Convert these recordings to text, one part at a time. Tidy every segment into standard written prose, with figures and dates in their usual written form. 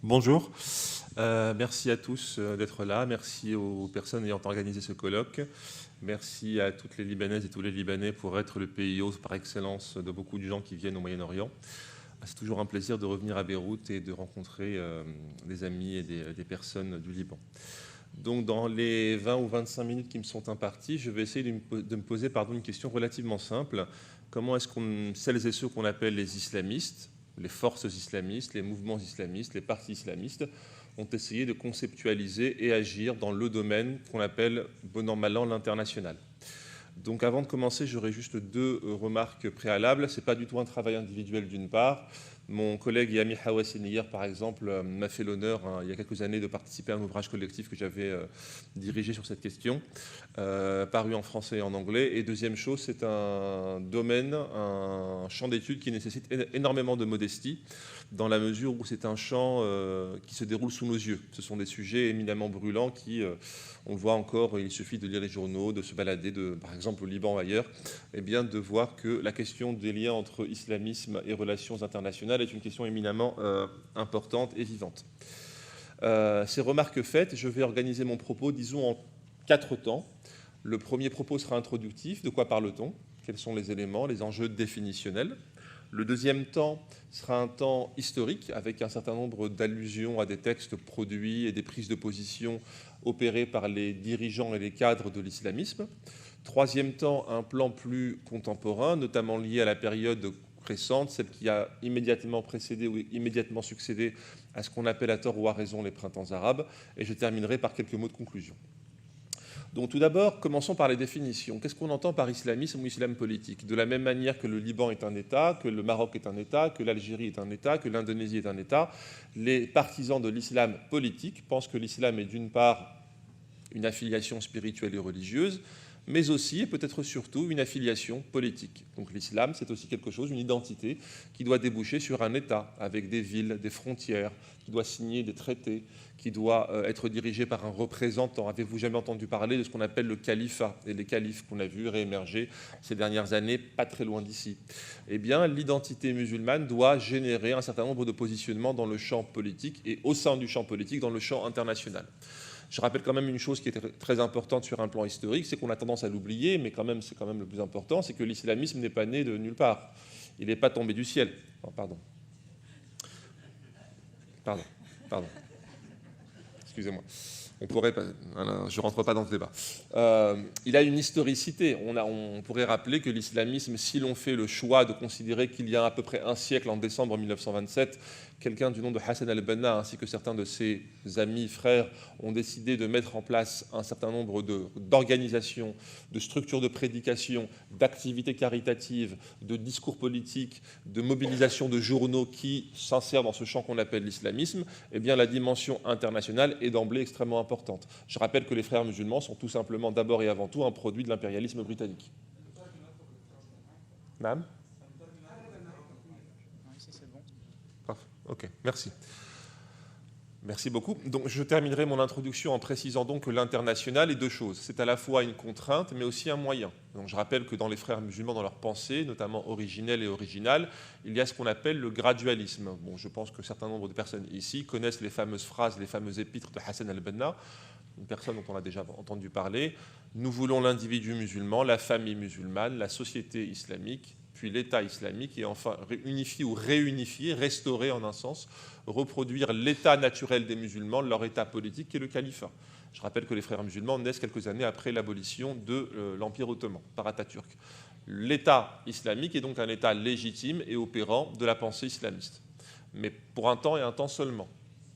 Bonjour, merci à tous d'être là, merci aux personnes ayant organisé ce colloque, merci à toutes les Libanaises et tous les Libanais pour être le pays hôte par excellence de beaucoup de gens qui viennent au Moyen-Orient. C'est toujours un plaisir de revenir à Beyrouth et de rencontrer des amis et des personnes du Liban. Donc dans les 20 ou 25 minutes qui me sont imparties, je vais essayer de me poser une question relativement simple. Comment est-ce que celles et ceux qu'on appelle les islamistes, les forces islamistes, les mouvements islamistes, les partis islamistes, ont essayé de conceptualiser et agir dans le domaine qu'on appelle, bon an mal an, l'international. Donc avant de commencer, j'aurais juste deux remarques préalables. Ce n'est pas du tout un travail individuel d'une part. Mon collègue Yami Hawassini hier, par exemple, m'a fait l'honneur, il y a quelques années, de participer à un ouvrage collectif que j'avais dirigé sur cette question, paru en français et en anglais. Et deuxième chose, c'est un domaine, un champ d'études qui nécessite énormément de modestie, dans la mesure où c'est un champ qui se déroule sous nos yeux. Ce sont des sujets éminemment brûlants qui, on le voit encore, il suffit de lire les journaux, de se balader, par exemple au Liban ou ailleurs, et bien de voir que la question des liens entre islamisme et relations internationales est une question éminemment importante et vivante. Ces remarques faites, je vais organiser mon propos, disons, en 4 temps. Le premier propos sera introductif. De quoi parle-t-on? Quels sont les éléments, les enjeux définitionnels? Le deuxième temps sera un temps historique, avec un certain nombre d'allusions à des textes produits et des prises de position opérées par les dirigeants et les cadres de l'islamisme. Troisième temps, un plan plus contemporain, notamment lié à la période récente, celle qui a immédiatement précédé ou immédiatement succédé à ce qu'on appelle à tort ou à raison les printemps arabes. Et je terminerai par quelques mots de conclusion. Donc tout d'abord, commençons par les définitions. Qu'est-ce qu'on entend par islamisme ou islam politique? De la même manière que le Liban est un État, que le Maroc est un État, que l'Algérie est un État, que l'Indonésie est un État, les partisans de l'islam politique pensent que l'islam est d'une part une affiliation spirituelle et religieuse, mais aussi, et peut-être surtout, une affiliation politique. Donc l'islam, c'est aussi quelque chose, une identité, qui doit déboucher sur un État, avec des villes, des frontières, qui doit signer des traités, qui doit être dirigé par un représentant. Avez-vous jamais entendu parler de ce qu'on appelle le califat et les califes qu'on a vu réémerger ces dernières années, pas très loin d'ici? Eh bien, l'identité musulmane doit générer un certain nombre de positionnements dans le champ politique et au sein du champ politique, dans le champ international. Je rappelle quand même une chose qui est très importante sur un plan historique, c'est qu'on a tendance à l'oublier, mais c'est quand même le plus important, c'est que l'islamisme n'est pas né de nulle part. Il n'est pas tombé du ciel. Oh, pardon. Excusez-moi. Je ne rentre pas dans ce débat. Il a une historicité. On pourrait rappeler que l'islamisme, si l'on fait le choix de considérer qu'il y a à peu près un siècle, en décembre 1927, quelqu'un du nom de Hassan al-Banna ainsi que certains de ses amis, frères, ont décidé de mettre en place un certain nombre d'organisations, de structures de prédication, d'activités caritatives, de discours politiques, de mobilisation de journaux qui s'insèrent dans ce champ qu'on appelle l'islamisme. Eh bien, la dimension internationale est d'emblée extrêmement importante. Je rappelle que les frères musulmans sont tout simplement, d'abord et avant tout, un produit de l'impérialisme britannique. Madame ? Ok, merci. Merci beaucoup. Donc, je terminerai mon introduction en précisant donc que l'international est deux choses. C'est à la fois une contrainte, mais aussi un moyen. Donc, je rappelle que dans les frères musulmans, dans leur pensée, notamment originelle et originale, il y a ce qu'on appelle le gradualisme. Bon, je pense que un certain nombre de personnes ici connaissent les fameuses phrases, les fameux épîtres de Hassan al-Banna, une personne dont on a déjà entendu parler. Nous voulons l'individu musulman, la famille musulmane, la société islamique, puis l'État islamique, et enfin unifier ou réunifier, restaurer en un sens, reproduire l'état naturel des musulmans, leur état politique qui est le califat. Je rappelle que les frères musulmans naissent quelques années après l'abolition de l'Empire ottoman par Atatürk. L'État islamique est donc un État légitime et opérant de la pensée islamiste, mais pour un temps et un temps seulement.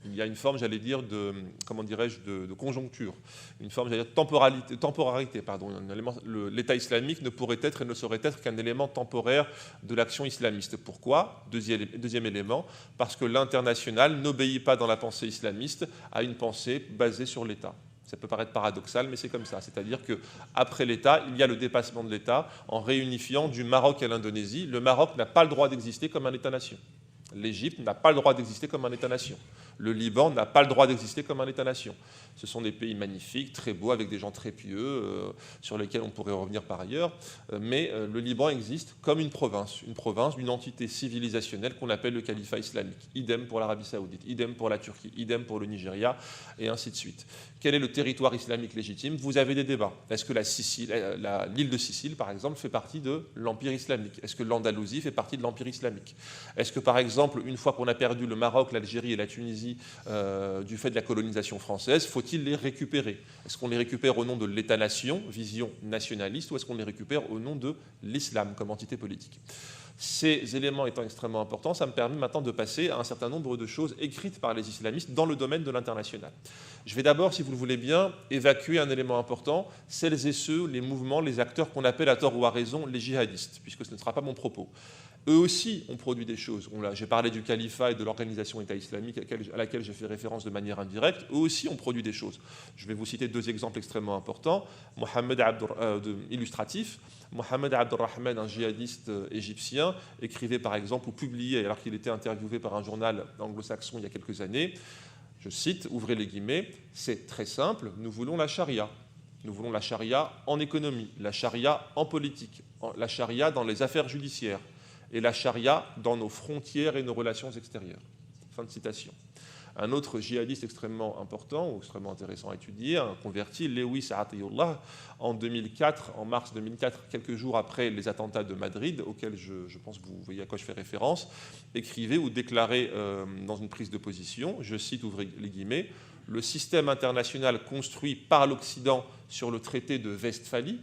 Il y a une forme, j'allais dire, de conjoncture, une forme, j'allais dire, temporarité. L'État islamique ne pourrait être et ne saurait être qu'un élément temporaire de l'action islamiste. Pourquoi? Deuxième élément, parce que l'international n'obéit pas dans la pensée islamiste à une pensée basée sur l'État. Ça peut paraître paradoxal, mais c'est comme ça. C'est-à-dire qu'après l'État, il y a le dépassement de l'État en réunifiant du Maroc à l'Indonésie. Le Maroc n'a pas le droit d'exister comme un État-nation. L'Égypte n'a pas le droit d'exister comme un État-nation. Le Liban n'a pas le droit d'exister comme un État-nation. Ce sont des pays magnifiques, très beaux, avec des gens très pieux, sur lesquels on pourrait revenir par ailleurs. Mais le Liban existe comme une province d'une entité civilisationnelle qu'on appelle le califat islamique. Idem pour l'Arabie saoudite, idem pour la Turquie, idem pour le Nigeria, et ainsi de suite. Quel est le territoire islamique légitime? Vous avez des débats. Est-ce que l'île de Sicile, par exemple, fait partie de l'Empire islamique? Est-ce que l'Andalousie fait partie de l'Empire islamique? Est-ce que, par exemple, une fois qu'on a perdu le Maroc, l'Algérie et la Tunisie du fait de la colonisation française, faut-il les récupérer? Est-ce qu'on les récupère au nom de l'État-nation, vision nationaliste, ou est-ce qu'on les récupère au nom de l'islam comme entité politique? Ces éléments étant extrêmement importants, ça me permet maintenant de passer à un certain nombre de choses écrites par les islamistes dans le domaine de l'international. Je vais d'abord, si vous le voulez bien, évacuer un élément important, celles et ceux, les mouvements, les acteurs qu'on appelle à tort ou à raison les djihadistes, puisque ce ne sera pas mon propos. Eux aussi ont produit des choses. J'ai parlé du califat et de l'organisation État islamique à laquelle j'ai fait référence de manière indirecte. Eux aussi ont produit des choses. Je vais vous citer deux exemples extrêmement importants. Illustratif. Mohamed Abdurrahman, un djihadiste égyptien, écrivait par exemple ou publiait, alors qu'il était interviewé par un journal anglo-saxon il y a quelques années, je cite, ouvrez les guillemets, c'est très simple, nous voulons la charia. Nous voulons la charia en économie, la charia en politique, la charia dans les affaires judiciaires et la charia dans nos frontières et nos relations extérieures. Fin de citation. Un autre djihadiste extrêmement important ou extrêmement intéressant à étudier, un converti, Lewis Atiyullah, en 2004, en mars 2004, quelques jours après les attentats de Madrid, auxquels je pense que vous voyez à quoi je fais référence, écrivait ou déclarait dans une prise de position, je cite, ouvrez les guillemets, « Le système international construit par l'Occident sur le traité de Westphalie »,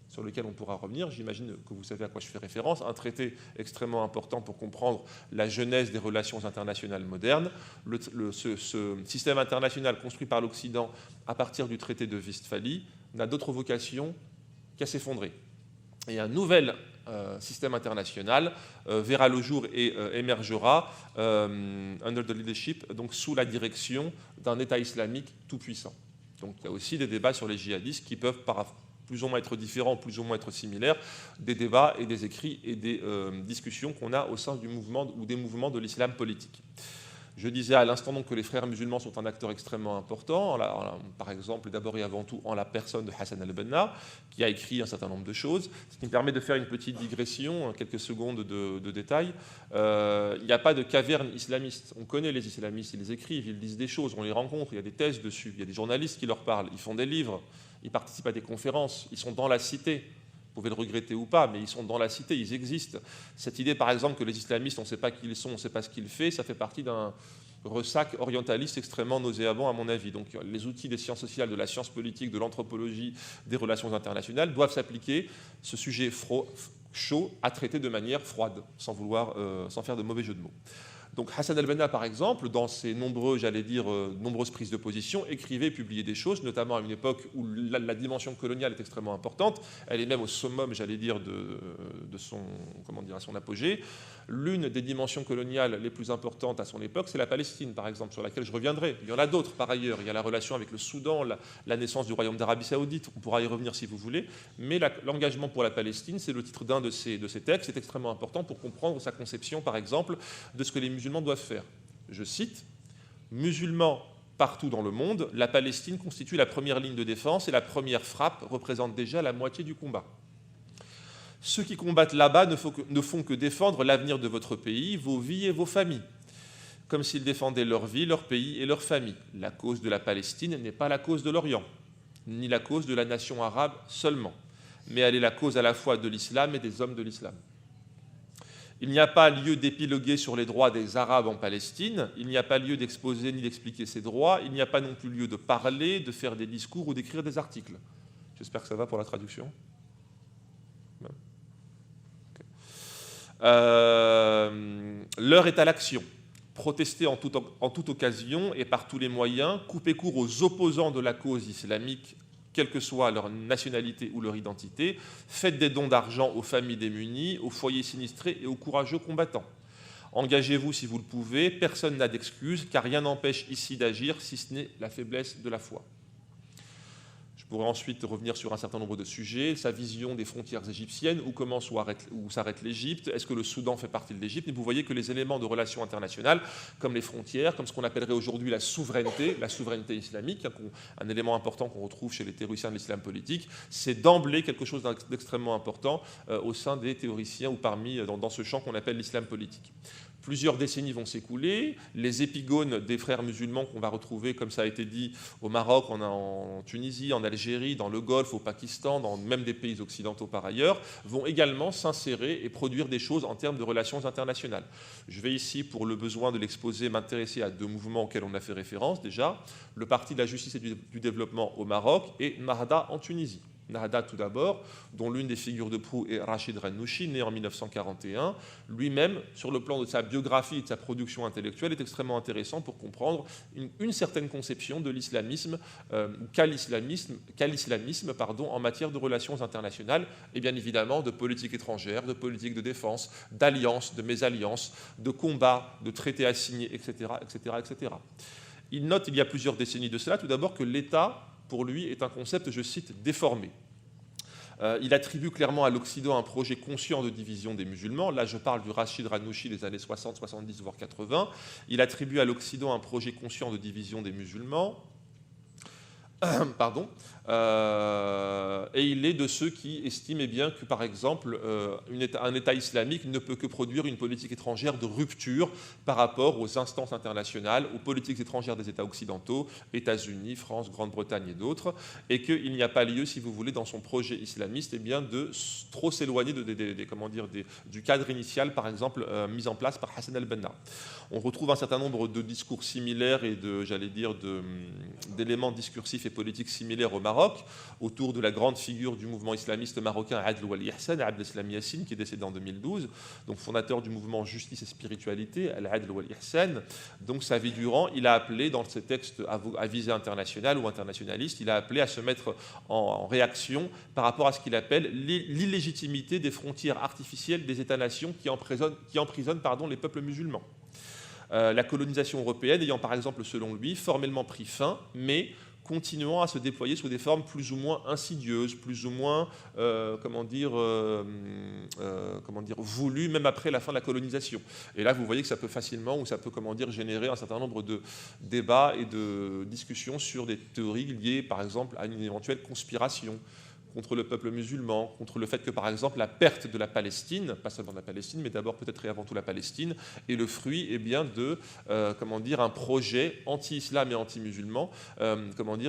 sur lequel on pourra revenir, j'imagine que vous savez à quoi je fais référence, un traité extrêmement important pour comprendre la genèse des relations internationales modernes. Ce système international construit par l'Occident à partir du traité de Westphalie n'a d'autre vocation qu'à s'effondrer. Et un nouvel système international verra le jour et émergera under the leadership, donc sous la direction d'un État islamique tout-puissant. Donc il y a aussi des débats sur les djihadistes qui peuvent plus ou moins être différents, plus ou moins être similaires, des débats et des écrits et des discussions qu'on a au sein du mouvement ou des mouvements de l'islam politique. Je disais à l'instant donc que les frères musulmans sont un acteur extrêmement important, par exemple d'abord et avant tout en la personne de Hassan al-Banna, qui a écrit un certain nombre de choses, ce qui me permet de faire une petite digression, quelques secondes de détail. Il n'y a pas de caverne islamiste, on connaît les islamistes, ils écrivent, ils disent des choses, on les rencontre, il y a des thèses dessus, il y a des journalistes qui leur parlent, ils font des livres, ils participent à des conférences, ils sont dans la cité. Vous pouvez le regretter ou pas, mais ils sont dans la cité, ils existent. Cette idée, par exemple, que les islamistes, on ne sait pas qui ils sont, on ne sait pas ce qu'ils font, ça fait partie d'un ressac orientaliste extrêmement nauséabond, à mon avis. Donc les outils des sciences sociales, de la science politique, de l'anthropologie, des relations internationales doivent s'appliquer. Ce sujet chaud à traiter de manière froide, sans faire de mauvais jeu de mots. Donc Hassan al-Banna, par exemple, dans ses nombreuses prises de position, écrivait et publiait des choses, notamment à une époque où la dimension coloniale est extrêmement importante. Elle est même au summum, de son apogée. L'une des dimensions coloniales les plus importantes à son époque, c'est la Palestine, par exemple, sur laquelle je reviendrai. Il y en a d'autres, par ailleurs. Il y a la relation avec le Soudan, la naissance du Royaume d'Arabie saoudite. On pourra y revenir si vous voulez. Mais l'engagement pour la Palestine, c'est le titre d'un de ses textes. C'est extrêmement important pour comprendre sa conception, par exemple, de ce que les musulmans doivent faire. Je cite, « Musulmans partout dans le monde, la Palestine constitue la première ligne de défense et la première frappe représente déjà la moitié du combat. Ceux qui combattent là-bas ne font que défendre l'avenir de votre pays, vos vies et vos familles, comme s'ils défendaient leur vie, leur pays et leur famille. La cause de la Palestine n'est pas la cause de l'Orient, ni la cause de la nation arabe seulement, mais elle est la cause à la fois de l'islam et des hommes de l'islam. Il n'y a pas lieu d'épiloguer sur les droits des Arabes en Palestine, il n'y a pas lieu d'exposer ni d'expliquer ces droits, il n'y a pas non plus lieu de parler, de faire des discours ou d'écrire des articles. » J'espère que ça va pour la traduction. L'heure est à l'action. Protester en toute occasion et par tous les moyens, couper court aux opposants de la cause islamique, quelle que soit leur nationalité ou leur identité, faites des dons d'argent aux familles démunies, aux foyers sinistrés et aux courageux combattants. Engagez-vous si vous le pouvez, personne n'a d'excuse, car rien n'empêche ici d'agir si ce n'est la faiblesse de la foi. Je pourrais ensuite revenir sur un certain nombre de sujets, sa vision des frontières égyptiennes, où commence où s'arrête l'Égypte, est-ce que le Soudan fait partie de l'Égypte, et vous voyez que les éléments de relations internationales, comme les frontières, comme ce qu'on appellerait aujourd'hui la souveraineté islamique, un élément important qu'on retrouve chez les théoriciens de l'islam politique, c'est d'emblée quelque chose d'extrêmement important au sein des théoriciens ou dans ce champ qu'on appelle l'islam politique. Plusieurs décennies vont s'écouler. Les épigones des frères musulmans qu'on va retrouver, comme ça a été dit, au Maroc, en Tunisie, en Algérie, dans le Golfe, au Pakistan, dans même des pays occidentaux par ailleurs, vont également s'insérer et produire des choses en termes de relations internationales. Je vais ici, pour le besoin de l'exposé, m'intéresser à deux mouvements auxquels on a fait référence déjà. Le Parti de la justice et du développement au Maroc et Nahda en Tunisie. Nahda tout d'abord, dont l'une des figures de proue est Rachid Ranouchi, né en 1941. Lui-même, sur le plan de sa biographie et de sa production intellectuelle, est extrêmement intéressant pour comprendre une certaine conception de l'islamisme, qu'a l'islamisme en matière de relations internationales, et bien évidemment de politique étrangère, de politique de défense, d'alliances, de mésalliances, de combats, de traités à signer, etc., etc., etc. Il note, il y a plusieurs décennies de cela, tout d'abord que l'État, pour lui, est un concept, je cite, déformé. Il attribue clairement à l'Occident un projet conscient de division des musulmans. Là, je parle du Rachid Ranouchi des années 60, 70, voire 80. Il attribue à l'Occident un projet conscient de division des musulmans. Pardon. Et il est de ceux qui estiment bien que, par exemple, un État islamique ne peut que produire une politique étrangère de rupture par rapport aux instances internationales, aux politiques étrangères des États occidentaux, États-Unis, France, Grande-Bretagne et d'autres, et qu'il n'y a pas lieu, si vous voulez, dans son projet islamiste, de trop s'éloigner du cadre initial, par exemple, mis en place par Hassan al-Banna. On retrouve un certain nombre de discours similaires et d'éléments discursifs et politiques similaires au Maroc, autour de la grande figure du mouvement islamiste marocain Adl Wali Ihsan, Abdel Islam Yassine, qui est décédé en 2012, donc fondateur du mouvement Justice et Spiritualité, Al-Adl Wali Ihsan. Donc sa vie durant, il a appelé, dans ses textes à visée internationale ou internationaliste, il a appelé à se mettre en réaction par rapport à ce qu'il appelle l'illégitimité des frontières artificielles des États-nations qui emprisonnent les peuples musulmans. La colonisation européenne ayant par exemple, selon lui, formellement pris fin, mais continuant à se déployer sous des formes plus ou moins insidieuses, plus ou moins voulues, même après la fin de la colonisation. Et là, vous voyez que ça peut facilement, ou ça peut générer un certain nombre de débats et de discussions sur des théories liées, par exemple, à une éventuelle conspiration contre le peuple musulman, contre le fait que, par exemple, la perte de la Palestine, pas seulement de la Palestine, mais d'abord peut-être et avant tout la Palestine, est le fruit un projet anti-islam et anti-musulman,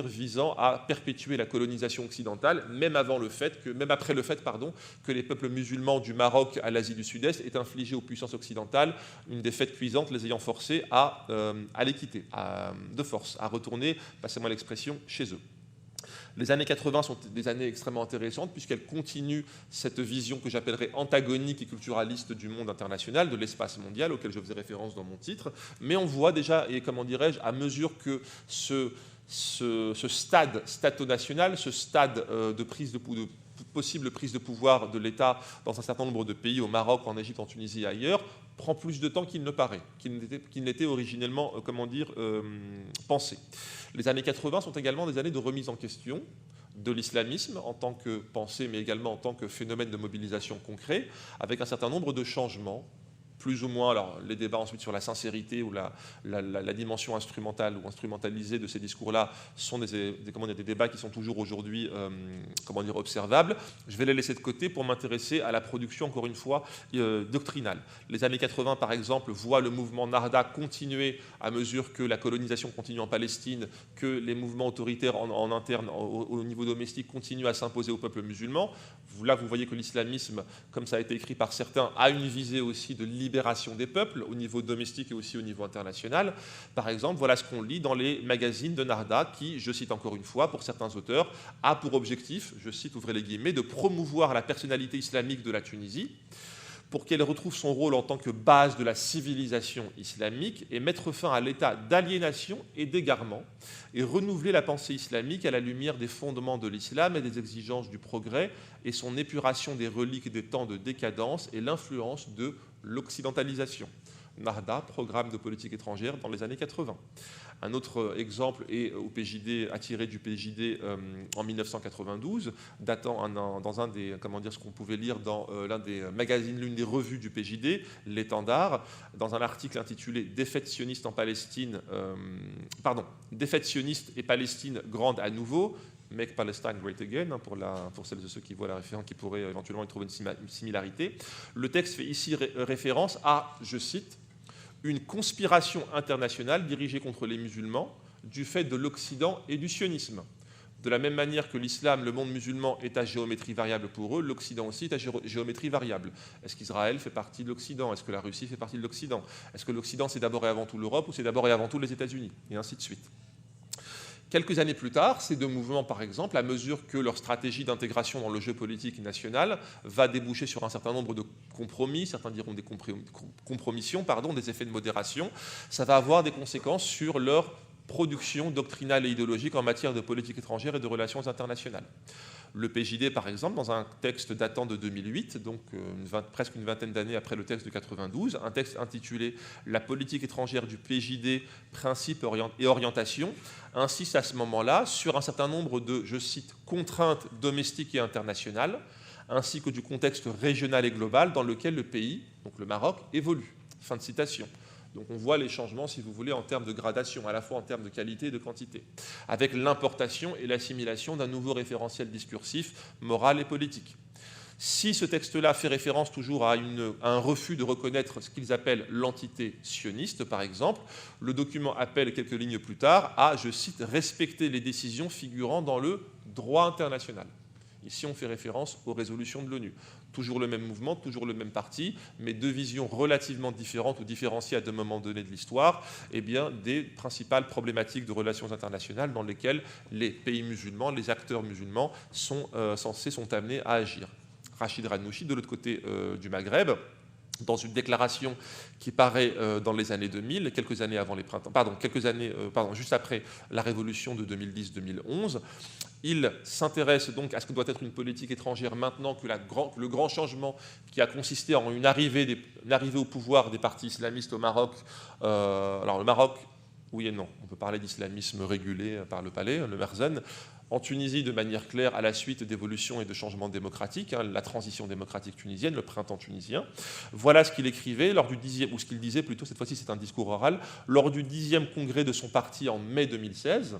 visant à perpétuer la colonisation occidentale, même après le fait que les peuples musulmans du Maroc à l'Asie du Sud-Est aient infligé aux puissances occidentales une défaite cuisante, les ayant forcés à les quitter, de force, à retourner, passez-moi l'expression, chez eux. Les années 80 sont des années extrêmement intéressantes puisqu'elles continuent cette vision que j'appellerais antagonique et culturaliste du monde international, de l'espace mondial auquel je faisais référence dans mon titre. Mais on voit déjà, et à mesure que ce stade stato-national, ce stade de possible prise de pouvoir de l'État dans un certain nombre de pays, au Maroc, en Égypte, en Tunisie et ailleurs, prend plus de temps qu'il ne paraît, qu'il n'était originellement pensé. Les années 80 sont également des années de remise en question de l'islamisme en tant que pensée, mais également en tant que phénomène de mobilisation concret, avec un certain nombre de changements, plus ou moins, alors les débats ensuite sur la sincérité ou la dimension instrumentale ou instrumentalisée de ces discours-là sont des débats qui sont toujours aujourd'hui observables. Je vais les laisser de côté pour m'intéresser à la production, encore une fois, doctrinale. Les années 80, par exemple, voient le mouvement Nahda continuer à mesure que la colonisation continue en Palestine, que les mouvements autoritaires en interne, au niveau domestique, continuent à s'imposer au peuple musulman. Là, vous voyez que l'islamisme, comme ça a été écrit par certains, a une visée aussi de libération des peuples au niveau domestique et aussi au niveau international. Par exemple, voilà ce qu'on lit dans les magazines de Nahda qui, je cite encore une fois, pour certains auteurs, a pour objectif, je cite, ouvrez les guillemets, de promouvoir la personnalité islamique de la Tunisie pour qu'elle retrouve son rôle en tant que base de la civilisation islamique et mettre fin à l'état d'aliénation et d'égarement et renouveler la pensée islamique à la lumière des fondements de l'islam et des exigences du progrès et son épuration des reliques des temps de décadence et l'influence de l'occidentalisation. Nahda, programme de politique étrangère dans les années 80. Un autre exemple est au PJD, attiré du PJD en 1992, datant dans un des, ce qu'on pouvait lire dans l'un des magazines, l'une des revues du PJD, l'Étendard, dans un article intitulé Défaite sioniste en Palestine, Défaite sioniste et Palestine grande à nouveau, Make Palestine Great Again, pour celles et ceux qui voient la référence, qui pourraient éventuellement y trouver une similarité. Le texte fait ici référence à, je cite, une conspiration internationale dirigée contre les musulmans du fait de l'Occident et du sionisme. De la même manière que l'islam, le monde musulman est à géométrie variable pour eux, l'Occident aussi est à géométrie variable. Est-ce qu'Israël fait partie de l'Occident? Est-ce que la Russie fait partie de l'Occident? Est-ce que l'Occident c'est d'abord et avant tout l'Europe ou c'est d'abord et avant tout les États-Unis? Et ainsi de suite. Quelques années plus tard, ces deux mouvements, par exemple, à mesure que leur stratégie d'intégration dans le jeu politique national va déboucher sur un certain nombre de compromis, certains diront des compromissions, des effets de modération, ça va avoir des conséquences sur leur production doctrinale et idéologique en matière de politique étrangère et de relations internationales. Le PJD, par exemple, dans un texte datant de 2008, donc presque une vingtaine d'années après le texte de 92, un texte intitulé « La politique étrangère du PJD, principes et orientations », insiste à ce moment-là sur un certain nombre de, je cite, « contraintes domestiques et internationales », ainsi que du contexte régional et global dans lequel le pays, donc le Maroc, évolue. Fin de citation. Donc on voit les changements, si vous voulez, en termes de gradation, à la fois en termes de qualité et de quantité, avec l'importation et l'assimilation d'un nouveau référentiel discursif, moral et politique. Si ce texte-là fait référence toujours à un refus de reconnaître ce qu'ils appellent l'entité sioniste, par exemple, le document appelle quelques lignes plus tard à, je cite, « respecter les décisions figurant dans le droit international ». Ici, on fait référence aux résolutions de l'ONU. Toujours le même mouvement, toujours le même parti, mais deux visions relativement différentes ou différenciées à deux moments donnés de l'histoire, des principales problématiques de relations internationales dans lesquelles les pays musulmans, les acteurs musulmans sont amenés à agir. Rachid Ranouchi, de l'autre côté du Maghreb, dans une déclaration qui paraît dans les années 2000, quelques années avant les printemps, juste après la révolution de 2010-2011, il s'intéresse donc à ce que doit être une politique étrangère maintenant que le grand changement qui a consisté en une arrivée au pouvoir des partis islamistes au Maroc. Alors le Maroc, oui et non, on peut parler d'islamisme régulé par le palais, le Merzen. En Tunisie, de manière claire, à la suite d'évolutions et de changements démocratiques, la transition démocratique tunisienne, le printemps tunisien. Voilà ce qu'il écrivait, ou ce qu'il disait plutôt, cette fois-ci c'est un discours oral, lors du 10e congrès de son parti en mai 2016,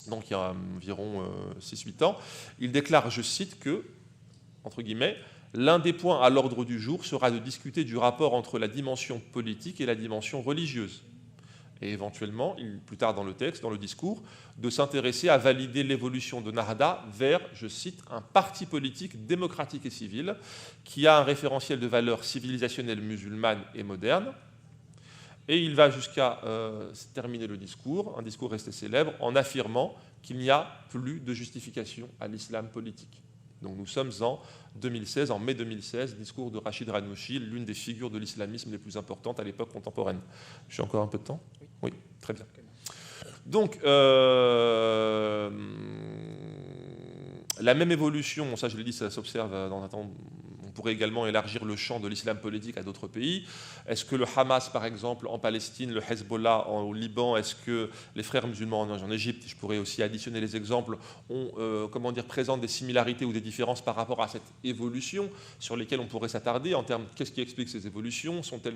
donc il y a environ 6-8 ans, il déclare, je cite, que, entre guillemets, l'un des points à l'ordre du jour sera de discuter du rapport entre la dimension politique et la dimension religieuse. Et éventuellement, plus tard dans le texte, dans le discours, de s'intéresser à valider l'évolution de Nahda vers, je cite, un parti politique démocratique et civil qui a un référentiel de valeurs civilisationnelles musulmanes et modernes. Et il va jusqu'à terminer le discours, un discours resté célèbre, en affirmant qu'il n'y a plus de justification à l'islam politique. Donc nous sommes en 2016, en mai 2016, discours de Rachid Ranouchi, l'une des figures de l'islamisme les plus importantes à l'époque contemporaine. J'ai encore un peu de temps ? Oui, très bien. Donc, la même évolution, ça je l'ai dit, ça s'observe dans un temps. On pourrait également élargir le champ de l'islam politique à d'autres pays. Est-ce que le Hamas, par exemple, en Palestine, le Hezbollah au Liban, est-ce que les frères musulmans en Égypte, je pourrais aussi additionner les exemples, présentent des similarités ou des différences par rapport à cette évolution sur lesquelles on pourrait s'attarder en termes qu'est-ce qui explique ces évolutions? Sont-ce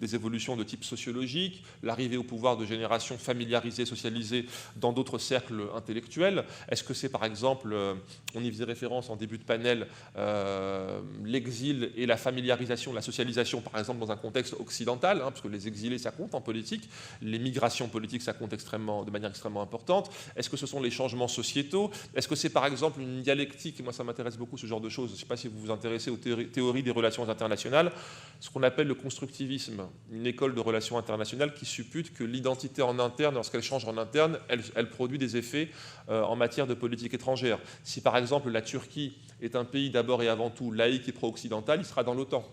des évolutions de type sociologique, l'arrivée au pouvoir de générations familiarisées, socialisées dans d'autres cercles intellectuels? Est-ce que c'est, par exemple, on y faisait référence en début de panel, l'exil et la familiarisation, la socialisation, par exemple, dans un contexte occidental, parce que les exilés, ça compte en politique, les migrations politiques, ça compte de manière extrêmement importante. Est-ce que ce sont les changements sociétaux? Est-ce que c'est, par exemple, une dialectique? Moi, ça m'intéresse beaucoup, ce genre de choses. Je ne sais pas si vous vous intéressez aux théories des relations internationales, ce qu'on appelle le constructivisme, une école de relations internationales qui suppute que l'identité en interne, lorsqu'elle change en interne, elle produit des effets en matière de politique étrangère. Si, par exemple, la Turquie est un pays d'abord et avant tout laïque et pro-occidental, il sera dans l'OTAN.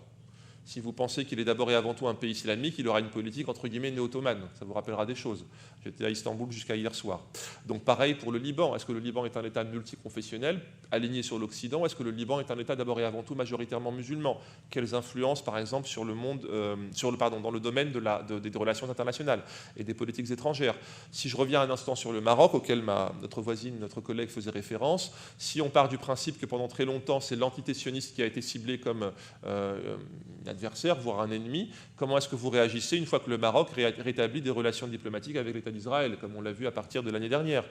Si vous pensez qu'il est d'abord et avant tout un pays islamique, il aura une politique entre guillemets néo-ottomane. Ça vous rappellera des choses. J'étais à Istanbul jusqu'à hier soir. Donc pareil pour le Liban. Est-ce que le Liban est un État multiconfessionnel, aligné sur l'Occident? Est-ce que le Liban est un État d'abord et avant tout majoritairement musulman? Quelles influences, par exemple, sur le monde, dans le domaine des relations internationales et des politiques étrangères? Si je reviens un instant sur le Maroc, auquel notre voisine, notre collègue faisait référence, si on part du principe que pendant très longtemps, c'est l'entité sioniste qui a été ciblée comme un adversaire, voire un ennemi, comment est-ce que vous réagissez une fois que le Maroc rétablit des relations diplomatiques avec l'État d'Israël, comme on l'a vu à partir de l'année dernière?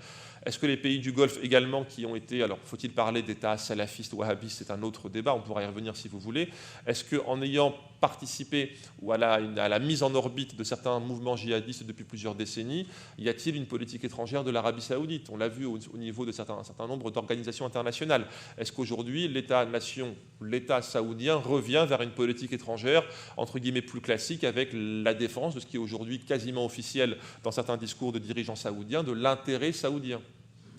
Est-ce que les pays du Golfe également qui ont été, alors faut-il parler d'États salafistes ou wahhabistes, c'est un autre débat, on pourra y revenir si vous voulez, est-ce qu'en ayant participé ou à la mise en orbite de certains mouvements djihadistes depuis plusieurs décennies, y a-t-il une politique étrangère de l'Arabie saoudite? On l'a vu au niveau de un certain nombre d'organisations internationales. Est-ce qu'aujourd'hui l'État-nation, l'État saoudien revient vers une politique étrangère, entre guillemets, plus classique, avec la défense de ce qui est aujourd'hui quasiment officiel dans certains discours de dirigeants saoudiens, de l'intérêt saoudien?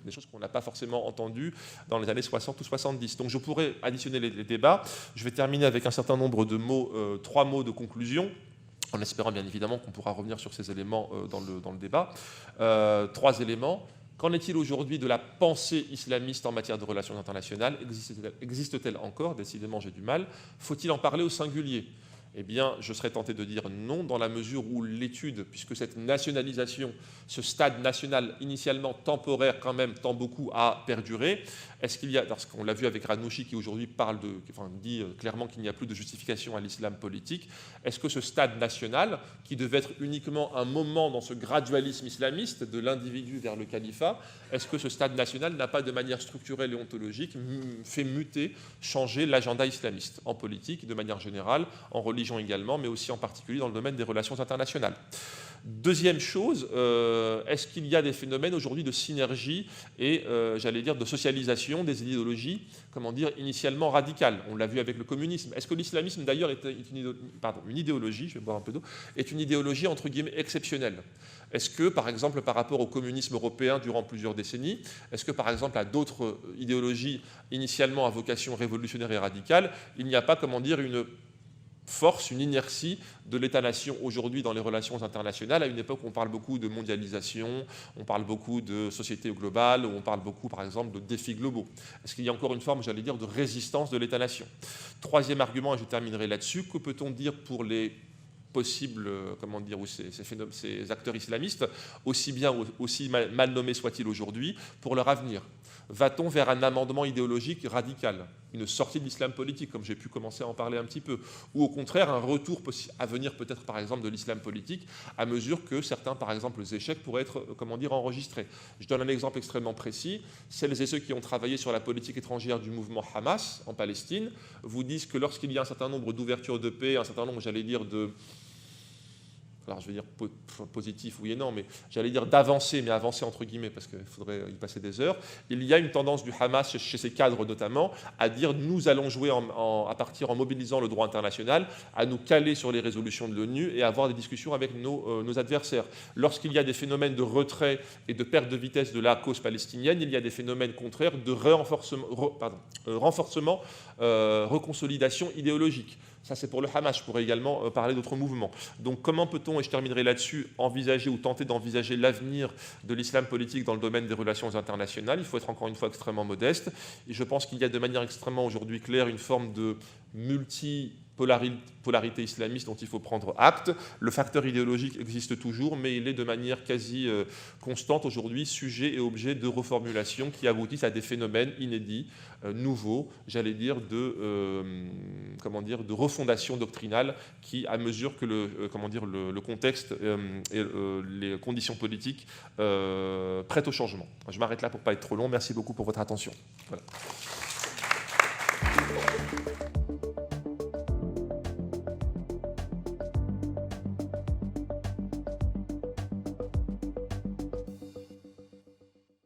Des choses qu'on n'a pas forcément entendues dans les années 60 ou 70. Donc je pourrais additionner les débats. Je vais terminer avec un certain nombre de mots, 3 mots de conclusion, en espérant bien évidemment qu'on pourra revenir sur ces éléments dans le débat. 3 éléments. Qu'en est-il aujourd'hui de la pensée islamiste en matière de relations internationales? Existe-t-elle encore? Décidément, j'ai du mal. Faut-il en parler au singulier? Eh bien, je serais tenté de dire non, dans la mesure où l'étude, puisque cette nationalisation, ce stade national initialement temporaire quand même, tend beaucoup à perdurer, est-ce qu'il y a, parce qu'on l'a vu avec Ranouchi qui aujourd'hui dit clairement qu'il n'y a plus de justification à l'islam politique, est-ce que ce stade national, qui devait être uniquement un moment dans ce gradualisme islamiste de l'individu vers le califat, est-ce que ce stade national n'a pas de manière structurelle et ontologique fait muter, changer l'agenda islamiste en politique de manière générale, en religion également, mais aussi en particulier dans le domaine des relations internationales? Deuxième chose, est-ce qu'il y a des phénomènes aujourd'hui de synergie et, j'allais dire, de socialisation des idéologies, initialement radicales? On l'a vu avec le communisme. Est-ce que l'islamisme, d'ailleurs, est une idéologie, je vais boire un peu d'eau, est une idéologie, entre guillemets, exceptionnelle? Est-ce que, par exemple, par rapport au communisme européen durant plusieurs décennies, est-ce que, par exemple, à d'autres idéologies initialement à vocation révolutionnaire et radicale, il n'y a pas, une force, une inertie de l'État-nation aujourd'hui dans les relations internationales, à une époque où on parle beaucoup de mondialisation, on parle beaucoup de société globale, où on parle beaucoup, par exemple, de défis globaux? Est-ce qu'il y a encore une forme, j'allais dire, de résistance de l'État-nation? Troisième argument, et je terminerai là-dessus, que peut-on dire pour les possibles, ou ces acteurs islamistes, aussi bien, aussi mal nommés soient-ils aujourd'hui, pour leur avenir? Va-t-on vers un amendement idéologique radical, une sortie de l'islam politique, comme j'ai pu commencer à en parler un petit peu, ou au contraire un retour à venir peut-être par exemple de l'islam politique, à mesure que certains, par exemple, échecs pourraient être, enregistrés? Je donne un exemple extrêmement précis. Celles et ceux qui ont travaillé sur la politique étrangère du mouvement Hamas en Palestine vous disent que lorsqu'il y a un certain nombre d'ouvertures de paix, un certain nombre, j'allais dire, alors je vais dire positif, oui et non, mais j'allais dire d'avancer, mais avancer entre guillemets, parce qu'il faudrait y passer des heures, il y a une tendance du Hamas, chez ses cadres notamment, à dire nous allons jouer en mobilisant le droit international, à nous caler sur les résolutions de l'ONU et avoir des discussions avec nos adversaires. Lorsqu'il y a des phénomènes de retrait et de perte de vitesse de la cause palestinienne, il y a des phénomènes contraires de renforcement, reconsolidation idéologique. Ça, c'est pour le Hamas. Je pourrais également parler d'autres mouvements. Donc, comment peut-on, et je terminerai là-dessus, envisager ou tenter d'envisager l'avenir de l'islam politique dans le domaine des relations internationales? Il faut être encore une fois extrêmement modeste. Et je pense qu'il y a de manière extrêmement aujourd'hui claire une forme de multipolarité islamiste dont il faut prendre acte. Le facteur idéologique existe toujours, mais il est de manière quasi constante aujourd'hui sujet et objet de reformulation qui aboutissent à des phénomènes inédits, nouveaux, j'allais dire, de refondation doctrinale qui, à mesure que le contexte et les conditions politiques prêtent au changement. Je m'arrête là pour ne pas être trop long. Merci beaucoup pour votre attention. Voilà.